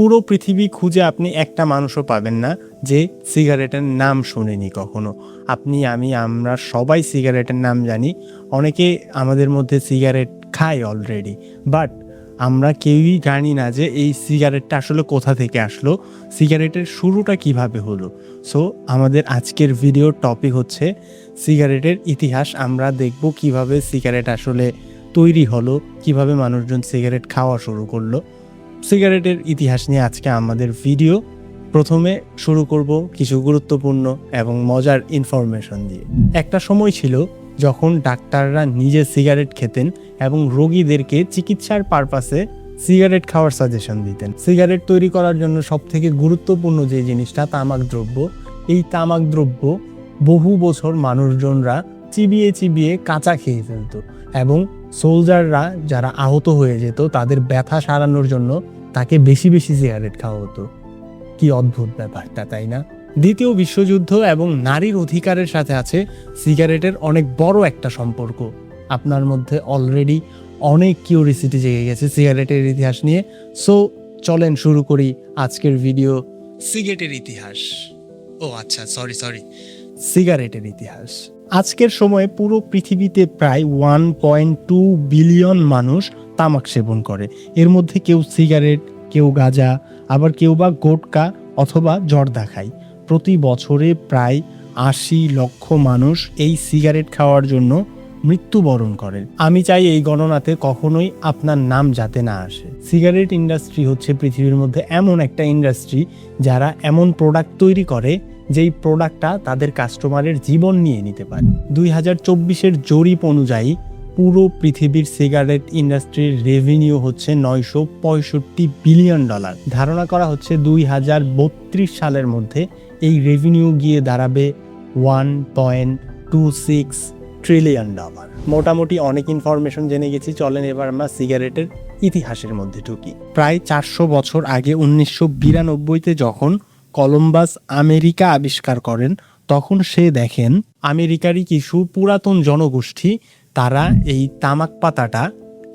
পুরো পৃথিবী খুঁজে আপনি একটা মানুষও পাবেন না যে সিগারেটের নাম শুনেনি কখনো। আপনি, আমি, আমরা সবাই সিগারেটের নাম জানি। অনেকে আমাদের মধ্যে সিগারেট খায় অলরেডি, বাট আমরা কেউই জানি না যে এই সিগারেটটা আসলে কোথা থেকে আসলো, সিগারেটের শুরুটা কিভাবে হলো। সো আমাদের আজকের ভিডিওর টপিক হচ্ছে সিগারেটের ইতিহাস। আমরা দেখব কিভাবে সিগারেট আসলে তৈরি হলো, কিভাবে মানুষজন সিগারেট খাওয়া শুরু করলো। সিগারেটের ইতিহাস নিয়ে আজকে আমাদের ভিডিও। প্রথমে শুরু করব কিছু গুরুত্বপূর্ণ এবং মজার ইনফরমেশন দিয়ে। একটা সময় ছিল যখন ডাক্তাররা নিজে সিগারেট খেতেন এবং রোগীদেরকে চিকিৎসার পারপাসে সিগারেট খাওয়ার সাজেশন দিতেন। সিগারেট তৈরি করার জন্য সবথেকে গুরুত্বপূর্ণ যে জিনিসটা তামাক দ্রব্য, এই তামাক দ্রব্য বহু বছর মানুষজনরা চিবিয়ে চিবিয়ে কাঁচা খেয়ে ফেলত এবং সোলজাররা যারা আহত হয়ে যেত তাদের ব্যথা সারানোর জন্য তাকে বেশি বেশি সিগারেট খাওয়া হতো। কি অদ্ভুত ব্যাপারটা, তাই না? দ্বিতীয় বিশ্বযুদ্ধ এবং নারীর অধিকারের সাথে আছে সিগারেটের অনেক বড় একটা সম্পর্ক। আপনার মধ্যে অলরেডি অনেক কিউরিসিটি জেগে গেছে সিগারেটের ইতিহাস নিয়ে। সো চলেন শুরু করি আজকের ভিডিও, সিগারেটের ইতিহাস। সিগারেটের ইতিহাস। আজকের সময়ে পুরো পৃথিবীতে প্রায় 1.2 বিলিয়ন মানুষ তামাক সেবন করে। এর মধ্যে কেউ সিগারেট, কেউ গাঁজা, আবার কেউ বা গোটকা অথবা জর্দা খায়। প্রতি বছরে প্রায় 80 লক্ষ মানুষ এই সিগারেট খাওয়ার জন্য মৃত্যুবরণ করেন। আমি চাই এই গণনাতে কখনোই আপনার নাম যাতে না আসে। সিগারেট ইন্ডাস্ট্রি হচ্ছে পৃথিবীর মধ্যে এমন একটা ইন্ডাস্ট্রি যারা এমন প্রোডাক্ট তৈরি করে যেই প্রোডাক্টটা তাদের কাস্টমারের জীবন নিয়ে নিতে পারে। 2024-এর জরিপ অনুযায়ী পুরো পৃথিবীর সিগারেট ইন্ডাস্ট্রির রেভিনিউ হচ্ছে $965 বিলিয়ন। ধারণা করা হচ্ছে 2032 সালের মধ্যে এই রেভিনিউ গিয়ে দাঁড়াবে $1.26 ট্রিলিয়ন। মোটামুটি অনেক ইনফরমেশন জেনে গেছি, চলেন এবার আমরা সিগারেটের ইতিহাসের মধ্যে ঢুকি। প্রায় 400 বছর আগে 1992-তে যখন কলম্বাস আমেরিকা আবিষ্কার করেন, তখন সে দেখেন আমেরিকারই কিছু পুরাতন জনগোষ্ঠী তারা এই তামাক পাতাটা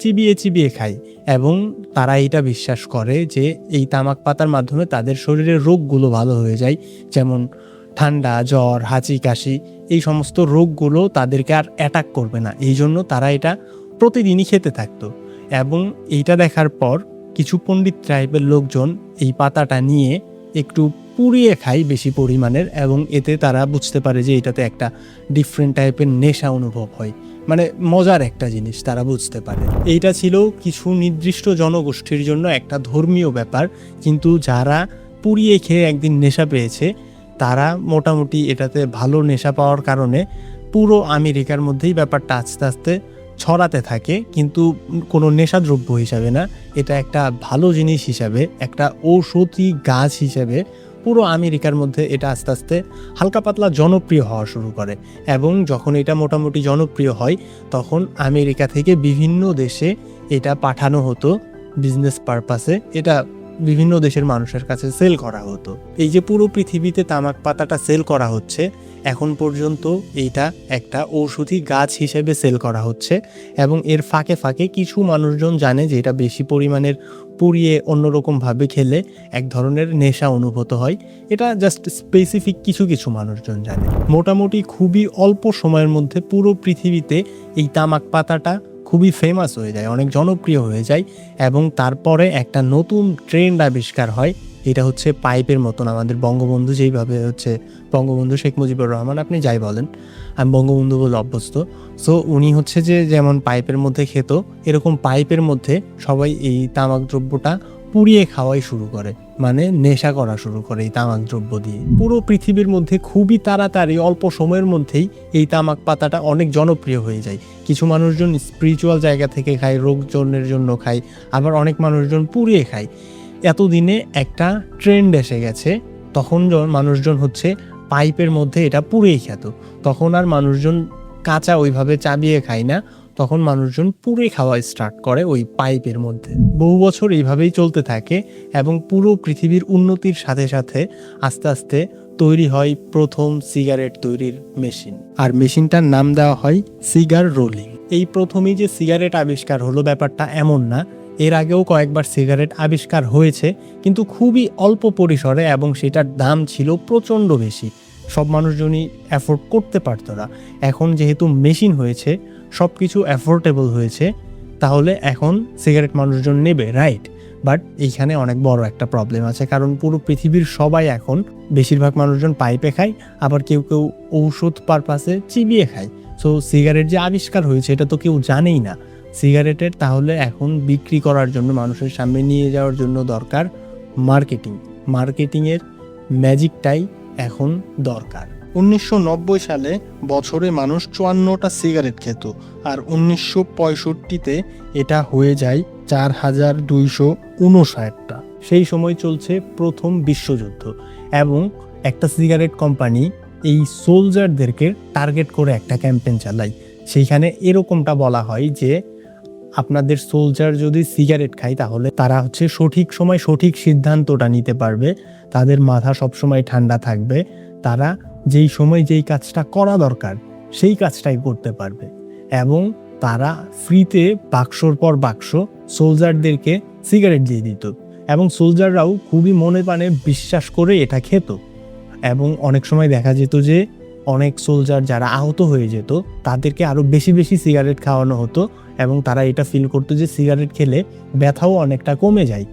চিবিয়ে চিবিয়ে খায় এবং তারা এটা বিশ্বাস করে যে এই তামাক পাতার মাধ্যমে তাদের শরীরের রোগগুলো ভালো হয়ে যায়, যেমন ঠান্ডা, জ্বর, হাঁচি, কাশি, এই সমস্ত রোগগুলো তাদেরকে আর অ্যাটাক করবে না। এই জন্য তারা এটা প্রতিদিনই খেতে থাকতো। এবং এইটা দেখার পর কিছু পণ্ডিত ট্রাইবের লোকজন এই পাতাটা নিয়ে একটু পুড়িয়ে খায় বেশি পরিমাণের, এবং এতে তারা বুঝতে পারে যে এটাতে একটা ডিফারেন্ট টাইপের নেশা অনুভব হয়, মানে মজার একটা জিনিস তারা বুঝতে পারে। এইটা ছিল কিছু নির্দিষ্ট জনগোষ্ঠীর জন্য একটা ধর্মীয় ব্যাপার, কিন্তু যারা পুড়িয়ে খেয়ে একদিন নেশা পেয়েছে তারা মোটামুটি এটাতে ভালো নেশা পাওয়ার কারণে পুরো আমেরিকার মধ্যেই ব্যাপারটা আস্তে আস্তে ছড়াতে থাকে, কিন্তু কোনো নেশাদ্রব্য হিসাবে না, এটা একটা ভালো জিনিস হিসাবে, একটা ঔষধি গাছ হিসেবে পুরো আমেরিকার মধ্যে এটা আস্তে আস্তে হালকা পাতলা জনপ্রিয় হওয়া শুরু করে। এবং যখন এটা মোটামুটি জনপ্রিয় হয় তখন আমেরিকা থেকে বিভিন্ন দেশে এটা পাঠানো হতো বিজনেস পারপাসে, এটা বিভিন্ন দেশের মানুষের কাছে সেল করা হতো। এই যে পুরো পৃথিবীতে তামাক পাতাটা সেল করা হচ্ছে, এখন পর্যন্ত এইটা একটা ঔষধি গাছ হিসেবে সেল করা হচ্ছে, এবং এর ফাঁকে ফাঁকে কিছু মানুষজন জানে যে এটা বেশি পরিমাণের পুড়িয়ে অন্যরকমভাবে খেলে এক ধরনের নেশা অনুভূত হয়। এটা জাস্ট স্পেসিফিক কিছু কিছু মানুষজন জানে। মোটামুটি খুবই অল্প সময়ের মধ্যে পুরো পৃথিবীতে এই তামাক পাতাটা খুবই ফেমাস হয়ে যায়, অনেক জনপ্রিয় হয়ে যায়, এবং তারপরে একটা নতুন ট্রেন্ড আবিষ্কার হয়। এটা হচ্ছে পাইপের মতন, আমাদের বঙ্গবন্ধু যেইভাবে হচ্ছে, বঙ্গবন্ধু শেখ মুজিবুর রহমান, আপনি যাই বলেন, আমি বঙ্গবন্ধু বলে অভ্যস্ত। সো উনি হচ্ছে যে যেমন পাইপের মধ্যে খেত, এরকম পাইপের মধ্যে সবাই এই তামাক দ্রব্যটা পুড়িয়ে খাওয়াই শুরু করে, মানে নেশা করা শুরু করে এই তামাক দ্রব্য দিয়ে। পুরো পৃথিবীর মধ্যে খুবই তাড়াতাড়ি অল্প সময়ের মধ্যেই এই তামাক পাতাটা অনেক জনপ্রিয় হয়ে যায়। কিছু মানুষজন স্পিরিচুয়াল জায়গা থেকে খায়, রোগজনের জন্য খায়, আবার অনেক মানুষজন পুড়িয়ে খায়। এতদিনে একটা ট্রেন্ড এসে গেছে, তখন মানুষজন হচ্ছে পাইপের মধ্যে এটা পুড়িয়ে খেত, তখন আর মানুষজন কাঁচা ওইভাবে চাবিয়ে খায় না, তখন মানুষজন পুড়ে খাওয়া স্টার্ট করে ওই পাইপের মধ্যে। বহু বছর এইভাবেই চলতে থাকে এবং পুরো পৃথিবীর উন্নতির সাথে সাথে আস্তে আস্তে তৈরি হয় প্রথম সিগারেট তৈরির মেশিন, আর মেশিনটার নাম দেওয়া হয় সিগার রোলিং। এই প্রথমেই যে সিগারেট আবিষ্কার হলো ব্যাপারটা এমন না, এর আগেও কয়েকবার সিগারেট আবিষ্কার হয়েছে, কিন্তু খুবই অল্প পরিসরে, এবং সেটার দাম ছিল প্রচণ্ড বেশি। সব মানুষজনই অ্যাফোর্ড করতে পারতো না। এখন যেহেতু মেশিন হয়েছে, সব কিছু অ্যাফোর্ডেবল হয়েছে, তাহলে এখন সিগারেট মানুষজন নেবে, রাইট। বাট এইখানে অনেক বড় একটা প্রবলেম আছে, কারণ পুরো পৃথিবীর সবাই এখন, বেশিরভাগ মানুষজন পাইপে খায়, আবার কেউ কেউ ঔষধ পারপাসে চিবিয়ে খায়। সো সিগারেট যে আবিষ্কার হয়েছে এটা তো কেউ জানেই না। সিগারেটের তাহলে এখন বিক্রি করার জন্য, মানুষের সামনে নিয়ে যাওয়ার জন্য দরকার মার্কেটিংয়ের ম্যাজিকটাই এখন দরকার। 1990 সালে বছরে মানুষ 54টা সিগারেট খেত, আর 1965-তে এটা হয়ে যায় 4259টা। সেই সময় চলছে প্রথম বিশ্বযুদ্ধ, এবং একটা সিগারেট কোম্পানি এই সোলজারদেরকে টার্গেট করে একটা ক্যাম্পেইন চালায়। সেইখানে এরকমটা বলা হয় যে আপনাদের সোলজার যদি সিগারেট খায় তাহলে তারা হচ্ছে সঠিক সময় সঠিক সিদ্ধান্তটা নিতে পারবে, তাদের মাথা সবসময় ঠান্ডা থাকবে, তারা যেই সময় যেই কাজটা করা দরকার সেই কাজটাই করতে পারবে। এবং তারা ফ্রিতে বাক্সর পর বাক্স সোলজারদেরকে সিগারেট দিয়ে দিত, এবং সোলজাররাও খুবই মনে প্রাণে বিশ্বাস করে এটা খেত। এবং অনেক সময় দেখা যেত যে অনেক সোলজার যারা আহত হয়ে যেত তাদেরকে আরও বেশি বেশি সিগারেট খাওয়ানো হতো, এবং তারা এটা ফিল করতো যে সিগারেট খেলে ব্যথাও অনেকটা কমে যায়।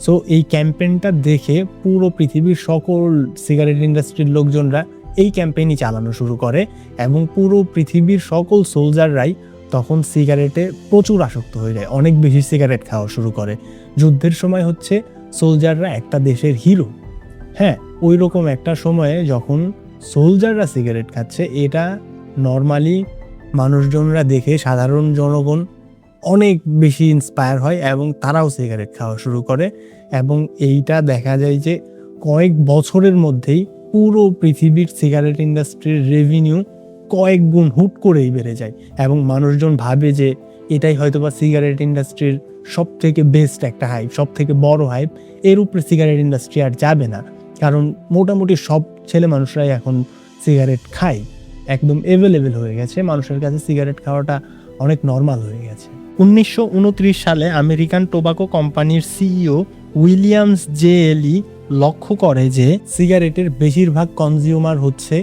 সো এই ক্যাম্পেইনটা দেখে পুরো পৃথিবীর সকল সিগারেট ইন্ডাস্ট্রির লোকজনরা এই ক্যাম্পেইনই চালানো শুরু করে, এবং পুরো পৃথিবীর সকল সোলজাররাই তখন সিগারেটে প্রচুর আসক্ত হয়ে যায়, অনেক বেশি সিগারেট খাওয়া শুরু করে। যুদ্ধের সময় হচ্ছে সোলজাররা একটা দেশের হিরো। হ্যাঁ, ওই রকম একটা সময়ে যখন সোলজাররা সিগারেট খাচ্ছে, এটা নর্মালি মানুষজনরা দেখে সাধারণ জনগণ অনেক বেশি ইন্সপায়ার হয়, এবং তারাও সিগারেট খাওয়া শুরু করে। এবং এইটা দেখা যায় যে কয়েক বছরের মধ্যেই পুরো পৃথিবীর সিগারেট ইন্ডাস্ট্রির রেভিনিউ কয়েক গুণ হুট করেই বেড়ে যায়, এবং মানুষজন ভাবে যে এটাই হয়তোবা সিগারেট ইন্ডাস্ট্রির সব থেকে বেস্ট একটা হাইপ, সব থেকে বড় হাইপ, এর উপরে সিগারেট ইন্ডাস্ট্রি আর যাবে না, কারণ মোটামুটি সব ছেলে মানুষরাই এখন সিগারেট খায়, একদম অ্যাভেলেবেল হয়ে গেছে, মানুষের কাছে সিগারেট খাওয়াটা অনেক নর্মাল হয়ে গেছে। 1929 সালে আমেরিকান টোবাকো কোম্পানির সিইও উইলিয়ামস জে.এলি লক্ষ্য করে যে সিগারেটের বেশিরভাগ কনজিউমার হচ্ছে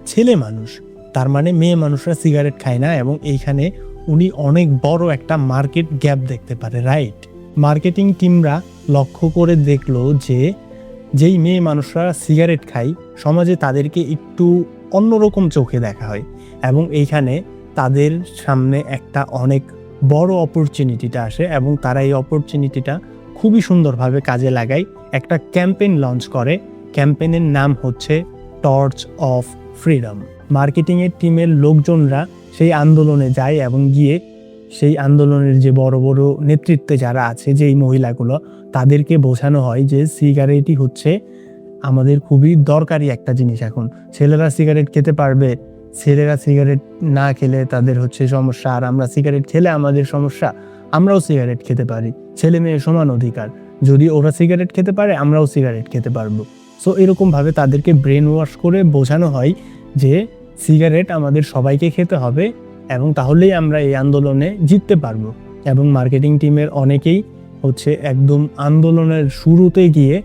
ছেলে মানুষ, তার মানে মেয়ে মানুষরা সিগারেট খায় না, এবং এইখানে উনি অনেক বড় একটা মার্কেট গ্যাপ দেখতে পারে, রাইট। মার্কেটিং টিমরা লক্ষ্য করে দেখলো যে যেই মেয়ে মানুষরা সিগারেট খায় সমাজে তাদেরকে একটু অন্যরকম চোখে দেখা হয়, এবং এইখানে তাদের সামনে একটা অনেক বড় অপরচুনিটিটা আসে, এবং তারা এই অপরচুনিটিটা খুবই সুন্দরভাবে কাজে লাগায়, একটা ক্যাম্পেইন লঞ্চ করে। ক্যাম্পেইনের নাম হচ্ছে টর্চ অফ ফ্রিডম। মার্কেটিংয়ের টিমের লোকজনরা সেই আন্দোলনে যায়, এবং গিয়ে সেই আন্দোলনের যে বড় বড় নেতৃত্বে যারা আছে, যেই মহিলাগুলো, তাদেরকে বোঝানো হয় যে সিগারেটই হচ্ছে আমাদের খুবই দরকারি একটা জিনিস। এখন ছেলেরা সিগারেট খেতে পারবে, ছেলেরা সিগারেট না খেলে তাদের হচ্ছে সমস্যা, আর আমরা সিগারেট খেলে আমাদের সমস্যা, আমরাও সিগারেট খেতে পারি, ছেলে মেয়ে সমান অধিকার, যদি ওরা সিগারেট খেতে পারে আমরাও সিগারেট খেতে পারবো। সো এরকমভাবে তাদেরকে ব্রেন ওয়াশ করে বোঝানো হয় যে সিগারেট আমাদের সবাইকে খেতে হবে, এবং তাহলেই আমরা এই আন্দোলনে জিততে পারবো। এবং মার্কেটিং টিমের অনেকেই হচ্ছে একদম আন্দোলনের শুরুতে গিয়ে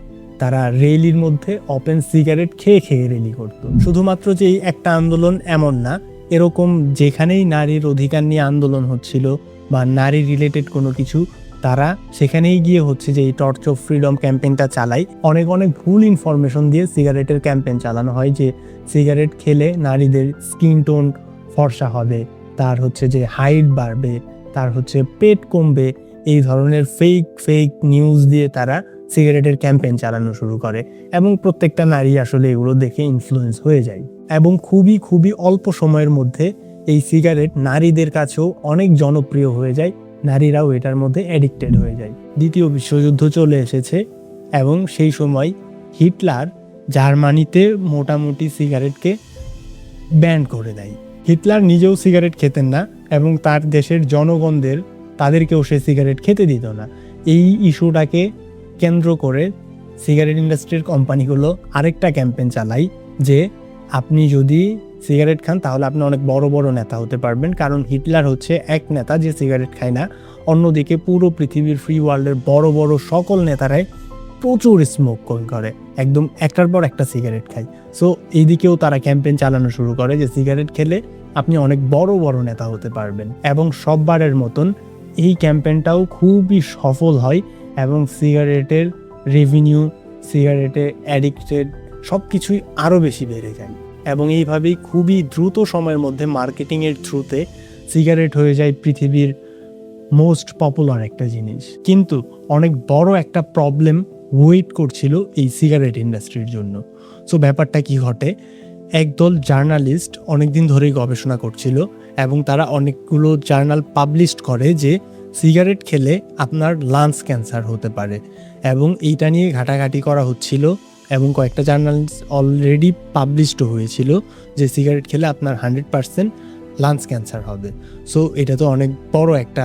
তারা রেলির মধ্যে ওপেন সিগারেট খেয়ে খেয়ে রেলি করতো। শুধুমাত্র যে এই একটা আন্দোলন এমন না, এরকম যেখানেই নারীর অধিকার নিয়ে আন্দোলন হচ্ছিল বা নারী রিলেটেড কোনো কিছু, তারা সেখানেই গিয়ে হচ্ছে যে এই টর্চ অফ ফ্রিডম ক্যাম্পেইনটা চালায়। অনেক অনেক ভুল ইনফরমেশন দিয়ে সিগারেটের ক্যাম্পেইন চালানো হয় যে সিগারেট খেলে নারীদের স্কিন টোন ফর্সা হবে, তার হচ্ছে যে হাইট বাড়বে, তার হচ্ছে পেট কমবে, এই ধরনের ফেক নিউজ দিয়ে তারা সিগারেটের ক্যাম্পেইন চালানো শুরু করে, এবং প্রত্যেকটা নারী আসলে এগুলো দেখে ইনফ্লুয়েন্স হয়ে যায়, এবং খুবই খুবই অল্প সময়ের মধ্যে এই সিগারেট নারীদের কাছেও অনেক জনপ্রিয় হয়ে যায়, নারীরাও এটার মধ্যে অ্যাডিক্টেড হয়ে যায়। দ্বিতীয় বিশ্বযুদ্ধ চলে এসেছে, এবং সেই সময় হিটলার জার্মানিতে মোটামুটি সিগারেটকে ব্যান করে দেয়। হিটলার নিজেও সিগারেট খেতেন না, এবং তার দেশের জনগণদের তাদেরকেও সে সিগারেট খেতে দিত না। এই ইস্যুটাকে কেন্দ্র করে সিগারেট ইন্ডাস্ট্রির কোম্পানিগুলো আরেকটা ক্যাম্পেইন চালায় যে আপনি যদি সিগারেট খান তাহলে আপনি অনেক বড় বড় নেতা হতে পারবেন, কারণ হিটলার হচ্ছে এক নেতা যে সিগারেট খায় না, অন্যদিকে পুরো পৃথিবীর ফ্রি ওয়ার্ল্ডের বড় বড় সকল নেতারাই প্রচুর স্মোক করে, একদম একটার পর একটা সিগারেট খায়। সো এইদিকেও তারা ক্যাম্পেইন চালানো শুরু করে যে সিগারেট খেলে আপনি অনেক বড় বড় নেতা হতে পারবেন। এবং সববারের মতন এই ক্যাম্পেইনটাও খুবই সফল হয় এবং সিগারেটের রেভিনিউ, সিগারেটে অ্যাডিক্টেড সব কিছুই আরও বেশি বেড়ে যায়। এবং এইভাবেই খুবই দ্রুত সময়ের মধ্যে মার্কেটিংয়ের থ্রুতে সিগারেট হয়ে যায় পৃথিবীর মোস্ট পপুলার একটা জিনিস। কিন্তু অনেক বড় একটা প্রবলেম ওয়েট করছিল এই সিগারেট ইন্ডাস্ট্রির জন্য। সো ব্যাপারটা কি ঘটে, একদল জার্নালিস্ট অনেকদিন ধরেই গবেষণা করছিল এবং তারা অনেকগুলো জার্নাল পাবলিশ করে যে সিগারেট খেলে আপনার লাংস ক্যান্সার হতে পারে, এবং এইটা নিয়ে ঘাটাঘাটি করা হচ্ছিল এবং কয়েকটা জার্নাল অলরেডি পাবলিশড হয়েছিল যে সিগারেট খেলে আপনার 100% লাংস ক্যান্সার হবে। সো এটা তো অনেক বড় একটা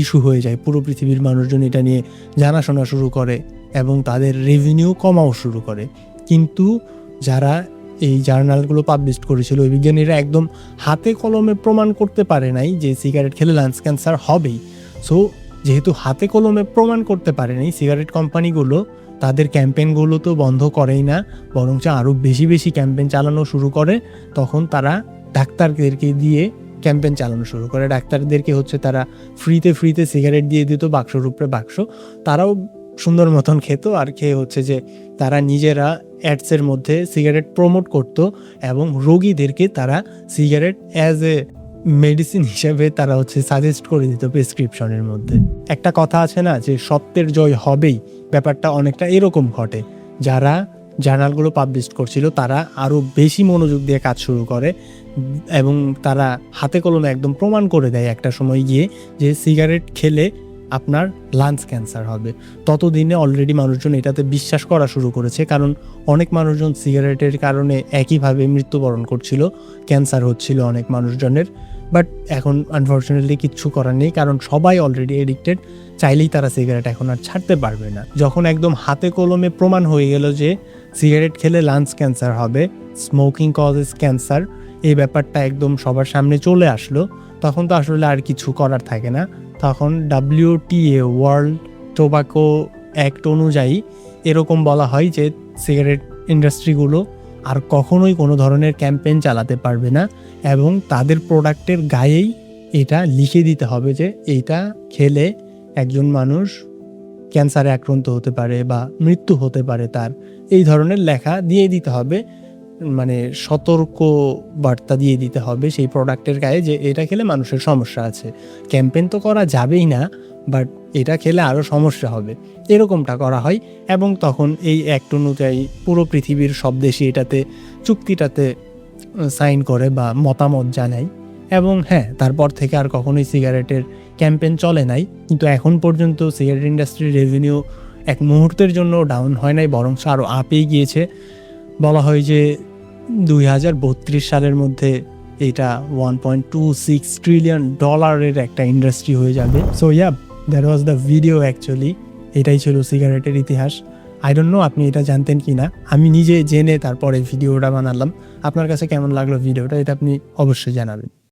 ইস্যু হয়ে যায়, পুরো পৃথিবীর মানুষজন এটা নিয়ে জানাশোনা শুরু করে এবং তাদের রেভিনিউ কমাও শুরু করে। কিন্তু যারা এই জার্নালগুলো পাবলিশ করেছিল ওই বিজ্ঞানীরা একদম হাতে কলমে প্রমাণ করতে পারে নাই যে সিগারেট খেলে লাংস ক্যান্সার হবেই। সো যেহেতু হাতে কলমে প্রমাণ করতে পারে নাই, সিগারেট কোম্পানিগুলো তাদের ক্যাম্পেইনগুলো তো বন্ধ করেই না, বরঞ্চ আরও বেশি বেশি ক্যাম্পেইন চালানো শুরু করে। তখন তারা ডাক্তারদেরকে দিয়ে ক্যাম্পেইন চালানো শুরু করে। ডাক্তারদেরকে তারা ফ্রিতে সিগারেট দিয়ে দিত, বাক্সর উপরে বাক্স, তারাও সুন্দর মতন খেত আর খেয়ে যে তারা নিজেরা অ্যাডসের মধ্যে সিগারেট প্রমোট করত এবং রোগীদেরকে তারা সিগারেট অ্যাজ এ মেডিসিন হিসেবে তারা সাজেস্ট করে দিত প্রেসক্রিপশনের মধ্যে। একটা কথা আছে না যে সত্যের জয় হবেই, ব্যাপারটা অনেকটা এরকম ঘটে। যারা জার্নালগুলো পাবলিশ করছিল তারা আরও বেশি মনোযোগ দিয়ে কাজ শুরু করে এবং তারা হাতে কলমে একদম প্রমাণ করে দেয় একটা সময় গিয়ে যে সিগারেট খেলে আপনার লাংস ক্যান্সার হবে। ততদিনে অলরেডি মানুষজন এটাতে বিশ্বাস করা শুরু করেছে, কারণ অনেক মানুষজন সিগারেটের কারণে একইভাবে মৃত্যুবরণ করছিল, ক্যান্সার হচ্ছিল অনেক মানুষজনের। বাট এখন আনফর্চুনেটলি কিচ্ছু করার নেই, কারণ সবাই অলরেডি এডিক্টেড, চাইলেই তারা সিগারেট এখন আর ছাড়তে পারবে না। যখন একদম হাতে কলমে প্রমাণ হয়ে গেল যে সিগারেট খেলে লাংস ক্যান্সার হবে, স্মোকিং কজেস ক্যান্সার, এই ব্যাপারটা একদম সবার সামনে চলে আসলো, তখন তো আসলে আর কিছু করার থাকে না। তখন WTA ওয়ার্ল্ড টোবাকো অ্যাক্ট অনুযায়ী এরকম বলা হয় যে সিগারেট ইন্ডাস্ট্রিগুলো আর কখনোই কোনো ধরনের ক্যাম্পেইন চালাতে পারবে না এবং তাদের প্রোডাক্টের গায়েই এটা লিখে দিতে হবে যে এইটা খেলে একজন মানুষ ক্যান্সারে আক্রান্ত হতে পারে বা মৃত্যু হতে পারে তার, এই ধরনের লেখা দিয়ে দিতে হবে, মানে সতর্ক বার্তা দিয়ে দিতে হবে সেই প্রোডাক্টের গায়ে যে এটা খেলে মানুষের সমস্যা আছে। ক্যাম্পেইন তো করা যাবেই না, বাট এটা খেলে আরও সমস্যা হবে, এরকমটা করা হয়। এবং তখন এই অ্যাক্ট অনুযায়ী পুরো পৃথিবীর সব দেশই এটাতে চুক্তিটাতে সাইন করে বা মতামত জানায়। এবং হ্যাঁ, তারপর থেকে আর কখনোই সিগারেটের ক্যাম্পেইন চলে নাই। কিন্তু এখন পর্যন্ত সিগারেট ইন্ডাস্ট্রির রেভিনিউ এক মুহূর্তের জন্য ডাউন হয় নাই, বরং আরও আপেই গিয়েছে। বলা হয় যে 2032 সালের মধ্যে এটা $1.26 ট্রিলিয়ন একটা ইন্ডাস্ট্রি হয়ে যাবে। So yeah, that was the video actually. এটাই ছিল সিগারেটের ইতিহাস। আই ডোন্ট নো আপনি এটা জানতেন কি না, আমি নিজে জেনে তারপরে ভিডিওটা বানালাম। আপনার কাছে কেমন লাগলো ভিডিওটা, এটা আপনি অবশ্যই জানাবেন।